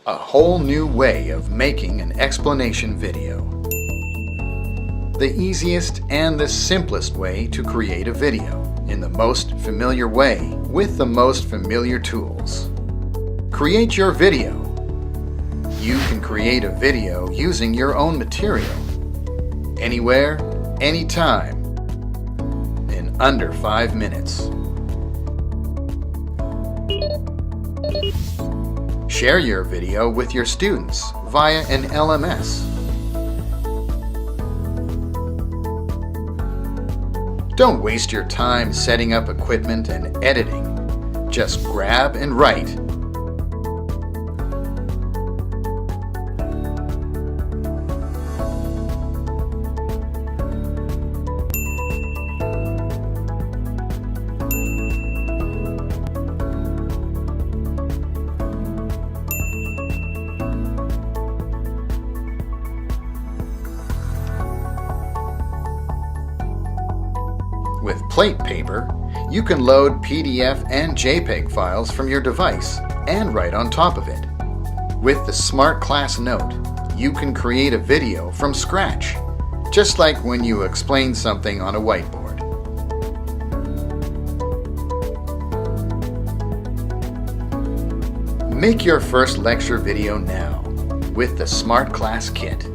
A whole new way of making an explanation video. The easiest and the simplest way to create a video in the most familiar way with the most familiar tools. Create your video. You can create a video using your own material, anywhere, anytime, in under 5 minutes. Share your video with your students via an LMS. Don't waste your time setting up equipment and editing. Just grab and write. With plate paper, you can load PDF and JPEG files from your device and write on top of it. With the Smart Class Note, you can create a video from scratch, just like when you explain something on a whiteboard. Make your first lecture video now with the Smart Class Kit.